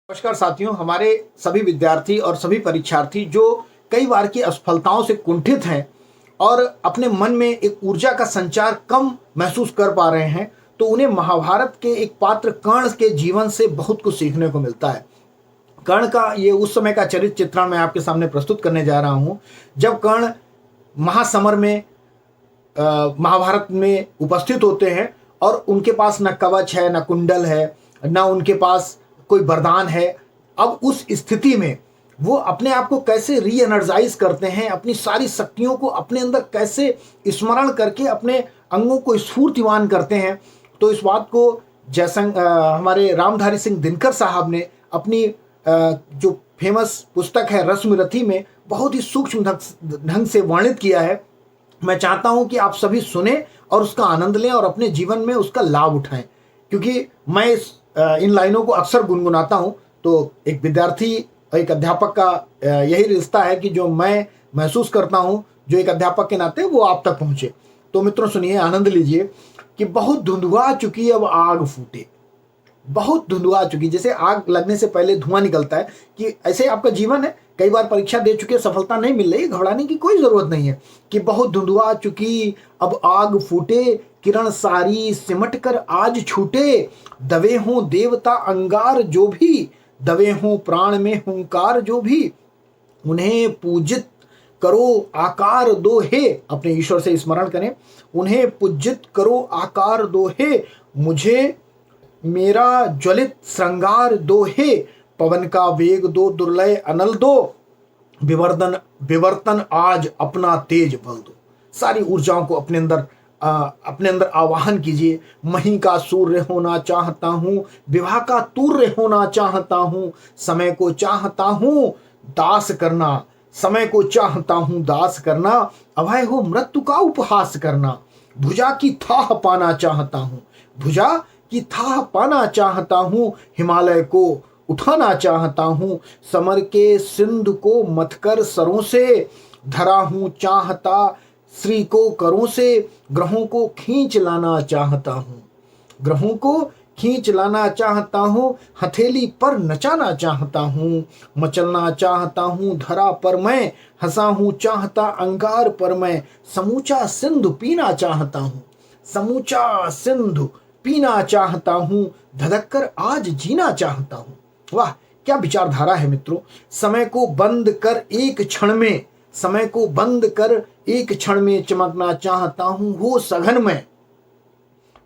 नमस्कार साथियों, हमारे सभी विद्यार्थी और सभी परीक्षार्थी जो कई बार की असफलताओं से कुंठित हैं और अपने मन में एक ऊर्जा का संचार कम महसूस कर पा रहे हैं, तो उन्हें महाभारत के एक पात्र कर्ण के जीवन से बहुत कुछ सीखने को मिलता है। कर्ण का ये उस समय का चरित्र चित्रण मैं आपके सामने प्रस्तुत करने जा रहा हूँ जब कर्ण महासमर में महाभारत में उपस्थित होते हैं और उनके पास न कवच है, न कुंडल है, न उनके पास कोई वरदान है। अब उस स्थिति में वो अपने आप को कैसे री एनर्जाइज करते हैं, अपनी सारी शक्तियों को अपने अंदर कैसे स्मरण करके अपने अंगों को स्फूर्तिवान करते हैं। तो इस बात को हमारे रामधारी सिंह दिनकर साहब ने अपनी जो फेमस पुस्तक है रश्मिरथी में बहुत ही सूक्ष्म ढंग से वर्णित किया है। मैं चाहता हूं कि आप सभी सुने और उसका आनंद लें और अपने जीवन में उसका लाभ उठाएं, क्योंकि मैं इन लाइनों को अक्सर गुनगुनाता हूं। तो एक विद्यार्थी और एक अध्यापक का यही रिश्ता है कि जो मैं महसूस करता हूं, जो एक अध्यापक के नाते वो आप तक पहुंचे। तो मित्रों सुनिए, आनंद लीजिए कि बहुत धुंधुआ चुकी अब आग फूटे। बहुत धुंधुआ चुकी, जैसे आग लगने से पहले धुआं निकलता है, कि ऐसे आपका जीवन है। कई बार परीक्षा दे चुके, सफलता नहीं मिल रही, घबराने की कोई जरूरत नहीं है। कि बहुत धुंधुआ चुकी अब आग फूटे, किरण सारी सिमट कर आज छूटे। दबे हों देवता अंगार जो भी, दबे हों प्राण में हुंकार जो भी, उन्हें पूजित करो आकार दो हे। अपने ईश्वर से स्मरण करें, उन्हें पूजित करो आकार दो हे, मुझे मेरा ज्वलित श्रृंगार दो हे। पवन का वेग दो, दुर्लय अनल दो, विवर्तन आज अपना तेज बल दो। सारी ऊर्जाओं को अपने अंदर आवाहन कीजिए। मही का सूर्य होना चाहता हूँ, विवाह का तूर्य होना चाहता हूँ, समय को चाहता हूँ दास करना, समय को चाहता हूँ दास करना, अभय हो मृत्यु का उपहास करना। भुजा की थाह पाना चाहता हूँ, भुजा की थाह पाना चाहता हूँ, हिमालय को उठाना चाहता हूँ, समर के सिंधु को मथकर सरों से, धरा हूँ चाहता श्री को करों से, ग्रहों को खींच लाना चाहता हूँ, ग्रहों को खींच लाना चाहता हूँ, हथेली पर नचाना चाहता हूँ, मचलना चाहता हूँ धरा पर मैं, हंसा हूँ चाहता अंगार पर मैं, समूचा सिंधु पीना चाहता हूँ, समूचा सिंधु पीना चाहता हूँ, धधक कर आज जीना चाहता हूँ। वाह, क्या विचारधारा है मित्रों। समय को बंद कर एक क्षण में, समय को बंद कर एक क्षण में चमकना चाहता हूं हो सघन में,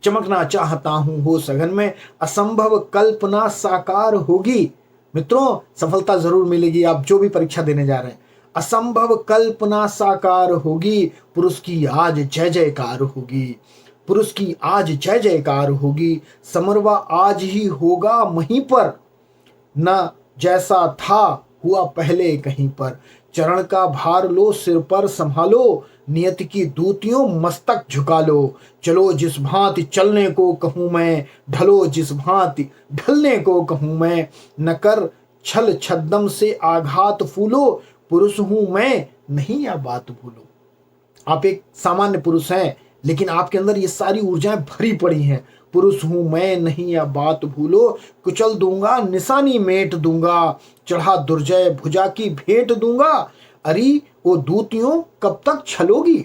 चमकना चाहता हूं हो सघन में, असंभव कल्पना साकार होगी। मित्रों, सफलता जरूर मिलेगी, आप जो भी परीक्षा देने जा रहे हैं। असंभव कल्पना साकार होगी, पुरुष की आज जय जयकार होगी, पुरुष की आज जय जयकार होगी। समरवा आज ही होगा वहीं पर, न जैसा था हुआ पहले कहीं पर। चरण का भार लो सिर पर संभालो, नियति की दूतियों मस्तक झुका लो। चलो जिस भांति चलने को कहूँ मैं, ढलो जिस भांति ढलने को कहूँ मैं। न कर छल छद्दम से आघात फूलो, पुरुष हूँ मैं नहीं यह बात भूलो। आप एक सामान्य पुरुष हैं, लेकिन आपके अंदर ये सारी ऊर्जाएं भरी पड़ी हैं। पुरुष हूं मैं नहीं यह बात भूलो, कुचल दूंगा निशानी मेट दूंगा, चढ़ा दुर्जय भुजा की भेंट दूंगा। अरी वो दूतियों कब तक छलोगी,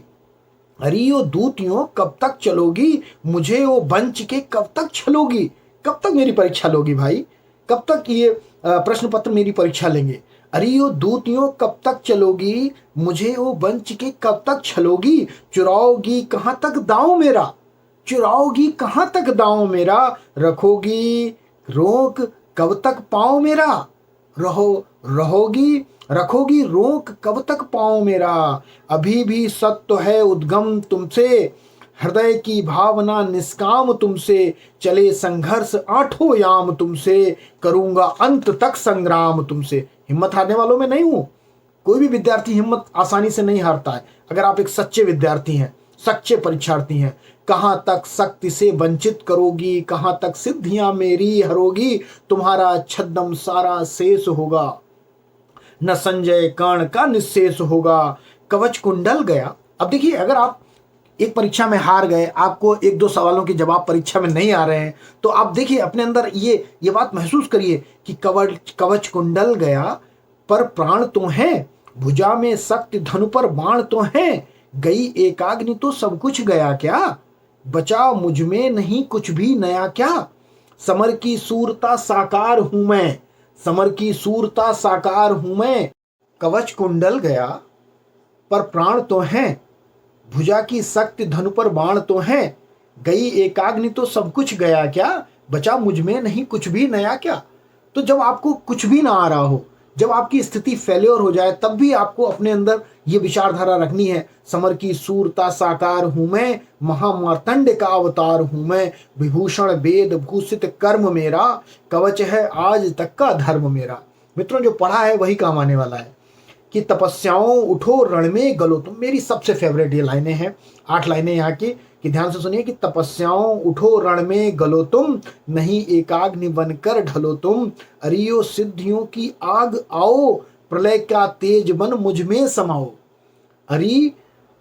अरी वो दूतियों कब तक चलोगी, मुझे वो बंच के कब तक छलोगी। कब तक मेरी परीक्षा लोगी भाई, कब तक ये प्रश्न पत्र मेरी परीक्षा लेंगे। अरे वो दूतियों कब तक चलोगी, मुझे वो बंच के कब तक छलोगी। चुराओगी कहाँ तक दांव मेरा, चुराओगी कहाँ तक दांव मेरा, रखोगी रोक कब तक पाँव मेरा, रहोगी रखोगी रोक कब तक पाँव मेरा। अभी भी सत्य है उद्गम तुमसे, हृदय की भावना निष्काम तुमसे, चले संघर्ष आठों याम तुमसे, करूंगा अंत तक संग्राम तुमसे। हिम्मत हारने वालों में नहीं हूं। कोई भी विद्यार्थी हिम्मत आसानी से नहीं हारता है, अगर आप एक सच्चे विद्यार्थी हैं, सच्चे परीक्षार्थी हैं। कहाँ तक शक्ति से वंचित करोगी, कहाँ तक सिद्धियां मेरी हरोगी, तुम्हारा छद्म सारा शेष होगा, न संजय कर्ण का निशेष होगा। कवच कुंडल गया। अब देखिए, अगर आप एक परीक्षा में हार गए, आपको एक दो सवालों के जवाब परीक्षा में नहीं आ रहे हैं, तो आप देखिए अपने अंदर ये बात महसूस करिए कि कवच कवच कुंडल गया पर प्राण तो है, भुजा में शक्ति धनु पर बाण तो है, गई एकाग्नि तो सब कुछ गया क्या, बचा मुझ में नहीं कुछ भी नया क्या, समर की सूरता साकार हूं मैं, समर की सूरता साकार हूं मैं, कवच कुंडल गया पर प्राण तो है, भुजा की शक्ति धनु पर बाण तो है, गई एकाग्नि तो सब कुछ गया क्या, बचा मुझ में नहीं कुछ भी नया क्या। तो जब आपको कुछ भी ना आ रहा हो, जब आपकी स्थिति फेल्योर हो जाए, तब भी आपको अपने अंदर ये विचारधारा रखनी है, समर की सूरता साकार हूं मैं, महामार्तंड का अवतार हूं मैं, विभूषण वेद भूषित कर्म मेरा, कवच है आज तक का धर्म मेरा। मित्रों, जो पढ़ा है वही काम आने वाला है कि तपस्याओं उठो रण में गलो तुम। मेरी सबसे फेवरेट ये लाइनें हैं, 8 लाइनें यहाँ की, कि ध्यान से सुनिए कि तपस्याओं उठो रण में गलो तुम, नहीं एकाग्नि बनकर ढलो तुम, अरियो सिद्धियों की आग आओ, प्रलय का तेज बन मुझ में समाओ। अरि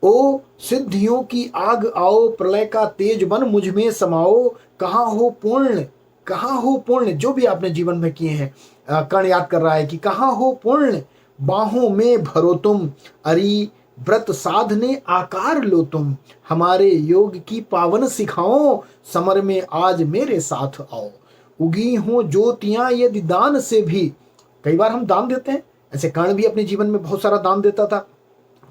ओ सिद्धियों की आग आओ, प्रलय का तेज बन मुझ में समाओ, कहाँ हो पूर्ण, कहाँ हो पूर्ण, जो भी आपने जीवन में किए हैं। कर्ण याद कर रहा है कि कहाँ हो पूर्ण, बाहों में भरो तुम, अरि व्रत साधने आकार लो तुम, हमारे योग की पावन सिखाओ, समर में आज मेरे साथ आओ। उगी हो ज्योतियां यदि दान से भी, कई बार हम दान देते हैं, ऐसे कर्ण भी अपने जीवन में बहुत सारा दान देता था।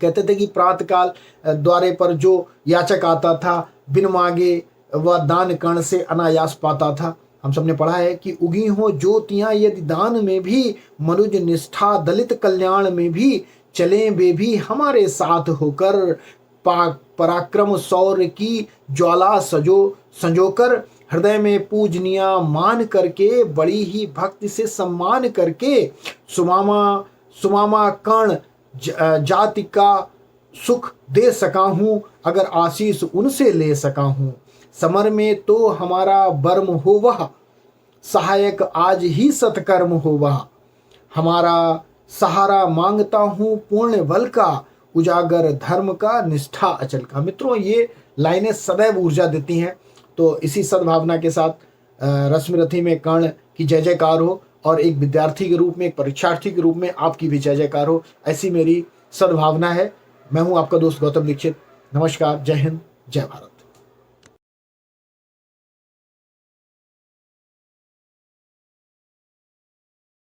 कहते थे कि प्रातःकाल द्वारे पर जो याचक आता था, बिन मांगे वह दान कर्ण से अनायास पाता था। हम सबने पढ़ा है कि उगी हो ज्योतियां यदि दान में भी, मनुज निष्ठा दलित कल्याण में भी, चले वे भी हमारे साथ होकर, पराक्रम शौर्य की ज्वाला संजोकर, हृदय में पूजनिया मान करके, बड़ी ही भक्ति से सम्मान करके, सुमामा कर्ण जाति का सुख दे सका हूँ, अगर आशीष उनसे ले सका हूँ, समर में तो हमारा बर्म हो वह, सहायक आज ही सत्कर्म हो वह, हमारा सहारा मांगता हूँ पूर्ण बल का, उजागर धर्म का निष्ठा अचल का। मित्रों, ये लाइनें सदैव ऊर्जा देती हैं। तो इसी सद्भावना के साथ रश्मिरथी में कर्ण की जय जयकार हो, और एक विद्यार्थी के रूप में, एक परीक्षार्थी के रूप में आपकी भी जय जयकार हो, ऐसी मेरी सद्भावना है। मैं हूँ आपका दोस्त गौतम दीक्षित। नमस्कार, जय हिंद, जय भारत।